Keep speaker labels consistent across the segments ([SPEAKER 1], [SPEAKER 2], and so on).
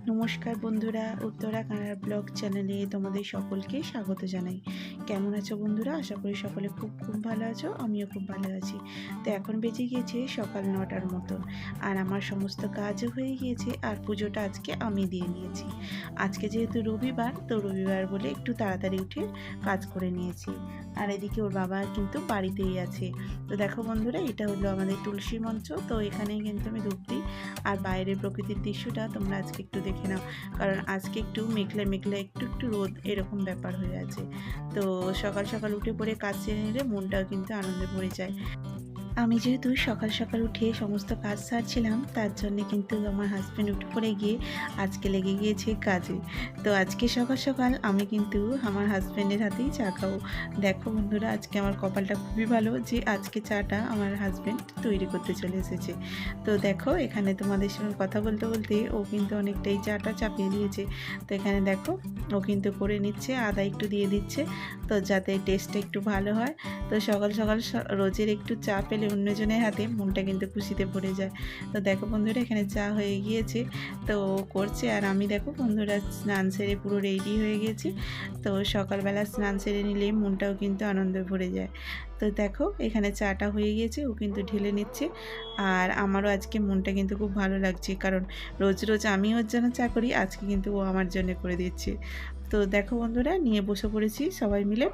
[SPEAKER 1] নমস্কার বন্ধুরা, উত্তরা কানাড়া ব্লগ চ্যানেলে তোমাদের সকলকে স্বাগত জানাই। কেমন আছো বন্ধুরা? আশা করি সকলে খুব খুব ভালো আছো। আমিও খুব ভালো আছি। তো এখন বেজে গিয়েছে সকাল 9টার মতন, আর আমার সমস্ত কাজও হয়ে গিয়েছে, আর পুজোটা আজকে আমি দিয়ে নিয়েছি। আজকে যেহেতু রবিবার, তো রবিবার বলে একটু তাড়াতাড়ি উঠে কাজ করে নিয়েছি। আর এদিকে ওর বাবা কিন্তু বাড়িতেই আছে। তো দেখো বন্ধুরা, এটা হলো আমাদের তুলসী মঞ্চ। তো এখানেই কিন্তু আমি ধূপ দিই। আর বাইরের প্রকৃতির দৃশ্যটা তোমরা আজকে একটু দেখে নাও, কারণ আজকে একটু মেঘলা মেঘলা, একটু একটু রোদ, এরকম ব্যাপার হয়ে আছে। তো সকাল সকাল উঠে পড়ে কাজ সেরে নিলে মনটাও কিন্তু আনন্দে ভরে যায়। আমি যেহেতু সকাল সকাল উঠে সমস্ত কাজ সারছিলাম, তার জন্যে কিন্তু আমার হাজব্যান্ড উঠে পড়ে গিয়ে আজকে লেগে গিয়েছে কাজে। তো আজকে সকাল সকাল আমি কিন্তু আমার হাজব্যান্ডের হাতেই চা খাবো। দেখো বন্ধুরা, আজকে আমার কপালটা খুবই ভালো যে আজকে চাটা আমার হাজব্যান্ড তৈরি করতে চলে এসেছে। তো দেখো, এখানে তোমাদের সঙ্গে কথা বলতে বলতে ও কিন্তু অনেকটাই চাটা চাপিয়ে দিয়েছে। তো এখানে দেখো, ও কিন্তু করে নিচ্ছে, আদা একটু দিয়ে দিচ্ছে, তো যাতে টেস্টটা একটু ভালো হয়। তো সকাল সকাল রোজের একটু চা পেলে অন্যজনের হাতে মনটা কিন্তু খুশিতে ভরে যায়। তো দেখো বন্ধুরা, এখানে চা হয়ে গিয়েছে, তো করছে, আর আমি দেখো বন্ধুরা স্নান সেরে পুরো রেডি হয়ে গেছি। তো সকালবেলা স্নান সেরে নিলে মনটাও কিন্তু আনন্দে ভরে যায়। তো দেখো, এখানে চাটা হয়ে গিয়েছে, ও কিন্তু ঢেলে নিচ্ছে। আর আমারও আজকে মনটা কিন্তু খুব ভালো লাগছে, কারণ রোজ রোজ আমি ওর জন্য চা করি, আজকে কিন্তু ও আমার জন্য করে দিচ্ছে। তো দেখো বন্ধুরা, নিয়ে বসে পড়েছি সবাই মিলে।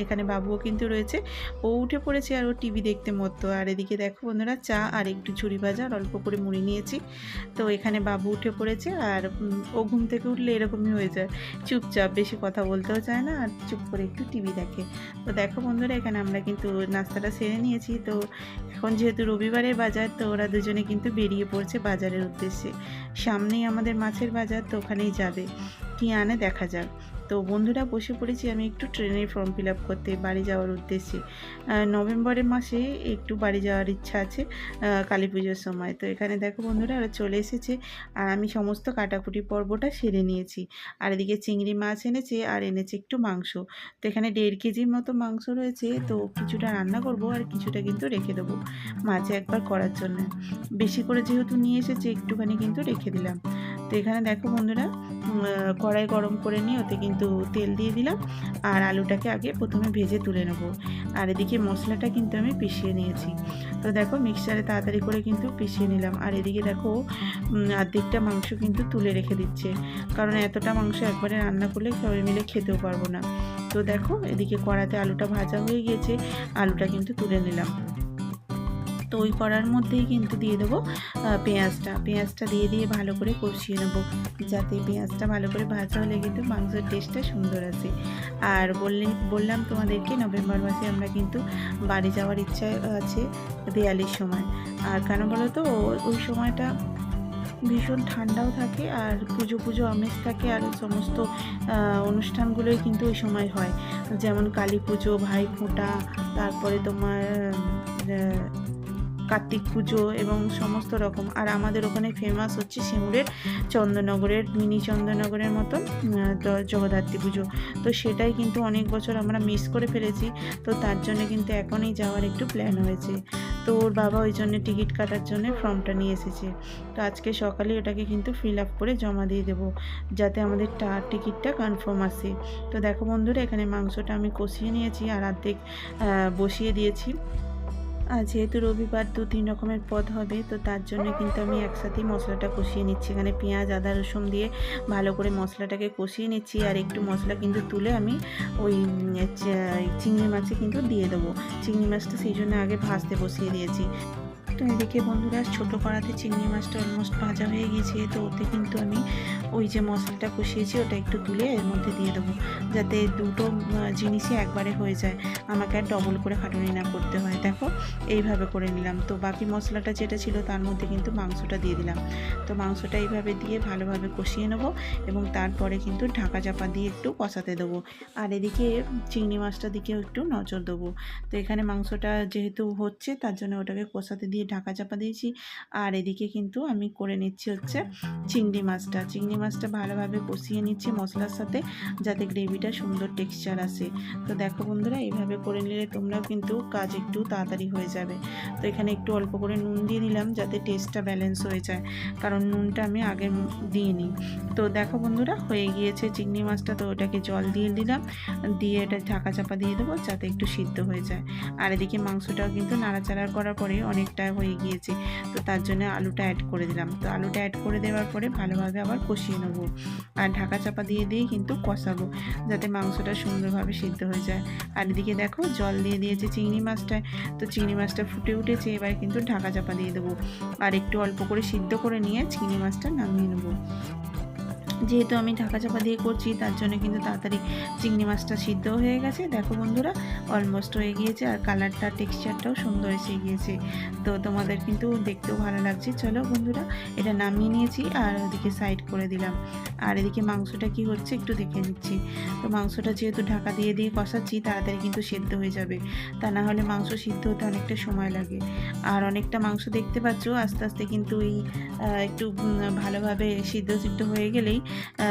[SPEAKER 1] এখানে বাবুও কিন্তু রয়েছে, ও উঠে পড়েছে আর ও টিভি দেখতে মতো। আর এদিকে দেখো বন্ধুরা, চা আর একটু ঝুড়ি ভাজা আর অল্প করে মুড়ি নিয়েছি। তো এখানে বাবু উঠে পড়েছে, আর ও ঘুম থেকে উঠলে এরকমই হয়ে যায়, চুপচাপ, বেশি কথা বলতেও চায় না, আর চুপ করে একটু টিভি দেখে। তো দেখো বন্ধুরা, এখানে আমরা কিন্তু নাস্তাটা সেরে নিয়েছি। তো এখন যেহেতু রবিবারের বাজার, তো ওরা দুজনে কিন্তু বেরিয়ে পড়ছে বাজারের উদ্দেশ্যে। সামনেই আমাদের মাছের বাজার, তো ওখানেই যাবে, কী আনে দেখা যাক। তো বন্ধুরা, বসে পড়েছি আমি একটু ট্রেনের ফর্ম ফিল আপ করতে বাড়ি যাওয়ার উদ্দেশ্যে। নভেম্বরের মাসে একটু বাড়ি যাওয়ার ইচ্ছা আছে, কালী পুজোর সময়। তো এখানে দেখো বন্ধুরা, ওরা চলে এসেছে, আর আমি সমস্ত কাটাকুটি পর্বটা সেরে নিয়েছি। আর এদিকে চিংড়ি মাছ এনেছে, আর এনেছে একটু মাংস। তো এখানে 1.5 কেজির মতো মাংস রয়েছে, তো কিছুটা রান্না করব আর কিছুটা কিন্তু রেখে দেবো মাঝে একবার করার জন্য। বেশি করে যেহেতু নিয়ে এসেছে, একটুখানি কিন্তু রেখে দিলাম। তো এখানে দেখো বন্ধুরা, কড়াই গরম করে নিয়ে ওতে কিন্তু তেল দিয়ে দিলাম, আর আলুটাকে আগে প্রথমে ভেজে তুলে নেব। আর এদিকে মশলাটা কিন্তু আমি পিষিয়ে নিয়েছি। তো দেখো, মিক্সচারে তাড়াতাড়ি করে কিন্তু পিষিয়ে নিলাম। আর এদিকে দেখো, অর্ধেকটা মাংস কিন্তু তুলে রেখে দিচ্ছে, কারণ এতটা মাংস একবারে রান্না করলে সবাই মিলে খেতেও পারবো না। তো দেখো, এদিকে কড়াতে আলুটা ভাজা হয়ে গিয়েছে, আলুটা কিন্তু তুলে নিলাম। তো ওই কড়ার মধ্যেই কিন্তু দিয়ে দেবো পেঁয়াজটা দিয়ে ভালো করে কষিয়ে নেবো, যাতে পেঁয়াজটা ভালো করে ভাজা হলে কিন্তু মাংসের টেস্টটা সুন্দর আসে। আর বললাম তোমাদেরকে, নভেম্বর মাসে আমরা কিন্তু বাড়ি যাওয়ার ইচ্ছা আছে দেওয়ালির সময়। আর কেন বলো তো, ওই সময়টা ভীষণ ঠান্ডাও থাকে, আর পুজো পুজো আমেজ থাকে, আর সমস্ত অনুষ্ঠানগুলোই কিন্তু ওই সময় হয়, যেমন কালী পুজো, ভাইফোঁটা, তারপরে তোমার কার্তিক পুজো এবং সমস্ত রকম। আর আমাদের ওখানে ফেমাস হচ্ছে সিঙ্গুরের চন্দননগরের, মিনি চন্দননগরের মতন জগদ্ধাত্রী পুজো। তো সেটাই কিন্তু অনেক বছর আমরা মিস করে ফেলেছি, তো তার জন্য কিন্তু এখনই যাওয়ার একটু প্ল্যান হয়েছে। তো ওর বাবা ওই জন্য টিকিট কাটার জন্য ফর্মটা নিয়ে এসেছে। তো আজকে সকালে ওটাকে কিন্তু ফিল আপ করে জমা দিয়ে দেবো, যাতে আমাদের টিকিটটা কনফার্ম আসে। তো দেখো বন্ধুরা, এখানে মাংসটা আমি কষিয়ে নিয়েছি, আর অর্ধেক বসিয়ে দিয়েছি। আর যেহেতু রবিবার 2-3 রকমের পদ হবে, তো তার জন্য কিন্তু আমি একসাথেই মশলাটা কষিয়ে নিচ্ছি। এখানে পেঁয়াজ, আদা, রসুন দিয়ে ভালো করে মশলাটাকে কষিয়ে নিচ্ছি, আর একটু মশলা কিন্তু তুলে আমি ওই চিংড়ি মাছে কিন্তু দিয়ে দেবো। চিংড়ি মাছটা সেই জন্য আগে ভাজতে বসিয়ে দিয়েছি। তো এদিকে বন্ধুরা, ছোটো কড়াতে চিংড়ি মাছটা অলমোস্ট ভাজা হয়ে গিয়েছে, তো ওতে কিন্তু আমি ওই যে মশলাটা কষিয়েছি ওটা একটু তুলে এর মধ্যে দিয়ে দেবো, যাতে দুটো জিনিসই একবারে হয়ে যায়, আমাকে আর ডবল করে খাটুনি না করতে হয়। দেখো, এইভাবে করে নিলাম। তো বাকি মশলাটা যেটা ছিল তার মধ্যে কিন্তু মাংসটা দিয়ে দিলাম। তো মাংসটা এইভাবে দিয়ে ভালোভাবে কষিয়ে নেবো, এবং তারপরে কিন্তু ঢাকা চাপা দিয়ে একটু কষাতে দেবো। আর এদিকে চিংড়ি মাছটার দিকেও একটু নজর দেবো। তো এখানে মাংসটা যেহেতু হচ্ছে, তার জন্য ওটাকে কষাতে দিয়ে ঢাকা চাপা দিয়েছি। আর এদিকে কিন্তু আমি করে নিচ্ছি হচ্ছে চিংড়ি মাছটা ভালোভাবে কষিয়ে নিচ্ছি মশলার সাথে, যাতে গ্রেভিটা সুন্দর টেক্সচার আসে। তো দেখো বন্ধুরা, এইভাবে করে নিলে তোমরাও কিন্তু কাজ একটু তাড়াতাড়ি হয়ে যাবে। তো এখানে একটু অল্প করে নুন দিয়ে দিলাম, যাতে টেস্টটা ব্যালেন্স হয়ে যায়, কারণ নুনটা আমি আগে দিইনি। তো দেখো বন্ধুরা, হয়ে গিয়েছে চিংড়ি মাছটা। তো ওটাকে জল দিয়ে দিলাম, দিয়ে এটা ঢাকা চাপা দিয়ে দেবো, যাতে একটু সিদ্ধ হয়ে যায়। আর এদিকে মাংসটাও কিন্তু নাড়াচাড়া করার পরে অনেকটা হয়ে গিয়েছে, তো তার জন্য আলুটা অ্যাড করে দিলাম। তো আলুটা অ্যাড করে দেওয়ার পরে ভালোভাবে আবার কষিয়ে নেবো, আর ঢাকা চাপা দিয়ে কিন্তু কষাবো, যাতে মাংসটা সুন্দরভাবে সিদ্ধ হয়ে যায়। আর এদিকে দেখো জল দিয়ে দিয়েছে চিংড়ি মাছটায়। তো চিংড়ি মাছটা ফুটে উঠেছে, এবার কিন্তু ঢাকা চাপা দিয়ে দেবো, আর একটু অল্প করে সিদ্ধ করে নিয়ে চিংড়ি মাছটা নামিয়ে নেবো। যেহেতু আমি ঢাকা চাপা দিয়ে করছি, তার জন্য কিন্তু তাড়াতাড়ি চিংড়ি মাছটা সিদ্ধ হয়ে গেছে। দেখো বন্ধুরা, অলমোস্ট হয়ে গিয়েছে, আর কালারটা টেক্সচারটাও সুন্দর এসে গিয়েছে। তো তোমাদের কিন্তু দেখতেও ভালো লাগছে। চলো বন্ধুরা, এটা নামিয়ে নিয়েছি আর ওদিকে সাইড করে দিলাম। আর এদিকে মাংসটা কি হচ্ছে একটু দেখে নিচ্ছি। তো মাংসটা যেহেতু ঢাকা দিয়ে কষাচ্ছি, তাড়াতাড়ি কিন্তু সেদ্ধ হয়ে যাবে, তা না হলে মাংস সিদ্ধ হতে অনেকটা সময় লাগে। আর অনেকটা মাংস দেখতে পাচ্ছ আস্তে আস্তে কিন্তু এই একটু ভালোভাবে সিদ্ধ হয়ে গেলেই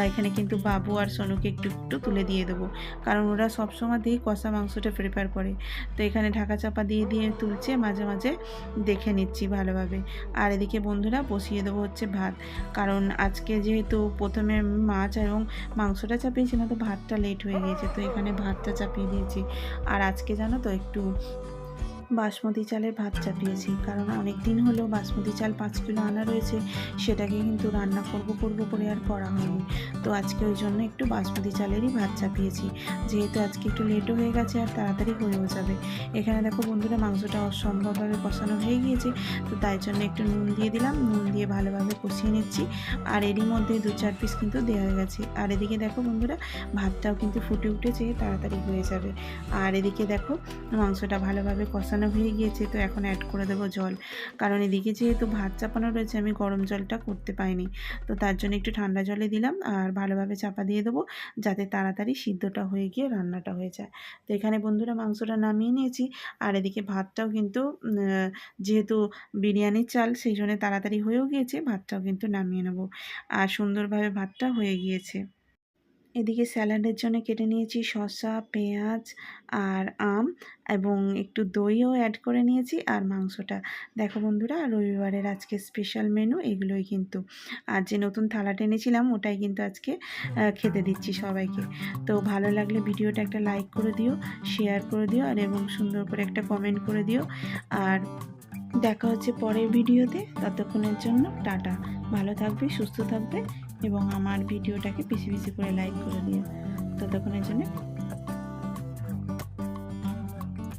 [SPEAKER 1] এখানে কিন্তু বাবু আর সোনুকে একটু একটু তুলে দিয়ে দেবো, কারণ ওরা সবসময়তেই কষা মাংসটা প্রিপেয়ার করে। তো এখানে ঢাকা চাপা দিয়ে তুলছে, মাঝে মাঝে দেখে নিচ্ছি ভালোভাবে। আর এদিকে বন্ধুরা বসিয়ে দেবো হচ্ছে ভাত, কারণ আজকে যেহেতু প্রথমে মাছ এবং মাংসটা চাপিয়েছিলাম, তো ভাতটা লেট হয়ে গিয়েছে, তো এখানে ভাতটা চাপিয়ে দিয়েছি। আর আজকে জানো তো একটু বাসমতি চালের ভাত চাপিয়েছি, কারণ অনেক দিন হলো বাসমতি চাল 5 কিলো আনা রয়েছে, সেটাকে কিন্তু রান্না করব করে আর করা হয়নি। তো আজকে ওই জন্য একটু বাসমতি চালেরই ভাত চাপিয়েছি, যেহেতু আজকে একটু লেটও হয়ে গেছে আর তাড়াতাড়ি হয়েও যাবে। এখানে দেখো বন্ধুরা, মাংসটা অসম্ভবভাবে কষানো হয়ে গিয়েছে, তো তাই জন্য একটু নুন দিয়ে দিলাম, নুন দিয়ে ভালোভাবে কষিয়ে নিচ্ছি। আর এরই মধ্যে 2-4 পিস কিন্তু দেওয়া হয়ে গেছে। আর এদিকে দেখো বন্ধুরা, ভাতটাও কিন্তু ফুটে উঠেছে, তাড়াতাড়ি হয়ে যাবে। আর এদিকে দেখো মাংসটা ভালোভাবে কষানো হয়ে গিয়েছে, তো এখন অ্যাড করে দেবো জল, কারণ এদিকে যেহেতু ভাত চাপানো রয়েছে, আমি গরম জলটা করতে পাইনি, তো তার জন্য একটু ঠান্ডা জলে দিলাম আর ভালোভাবে চাপা দিয়ে দেবো, যাতে তাড়াতাড়ি সিদ্ধটা হয়ে গিয়ে রান্নাটা হয়ে যায়। তো এখানে বন্ধুরা মাংসটা নামিয়ে নিয়েছি, আর এদিকে ভাতটাও কিন্তু যেহেতু বিরিয়ানির চাল, সেই জন্য তাড়াতাড়ি হয়েও গিয়েছে, ভাতটাও কিন্তু নামিয়ে নেবো, আর সুন্দরভাবে ভাতটা হয়ে গিয়েছে। এদিকে স্যালাডের জন্য কেটে নিয়েছি শসা, পেঁয়াজ আর আম, এবং একটু দইও অ্যাড করে নিয়েছি। আর মাংসটা দেখো বন্ধুরা, রবিবারের আজকে স্পেশাল মেনু এগুলোই কিন্তু। আর যে নতুন থালাটা এনেছিলাম, ওটাই কিন্তু আজকে খেতে দিচ্ছি সবাইকে। তো ভালো লাগলে ভিডিওটা একটা লাইক করে দিও, শেয়ার করে দিও, আর এবং সুন্দর করে একটা কমেন্ট করে দিও। আর দেখা হচ্ছে পরের ভিডিওতে, ততক্ষণের জন্য টাটা। ভালো থাকবে, সুস্থ থাকবে, এবং আমার ভিডিওটাকে বেশি বেশি করে লাইক করে দিও। ততক্ষণের জন্য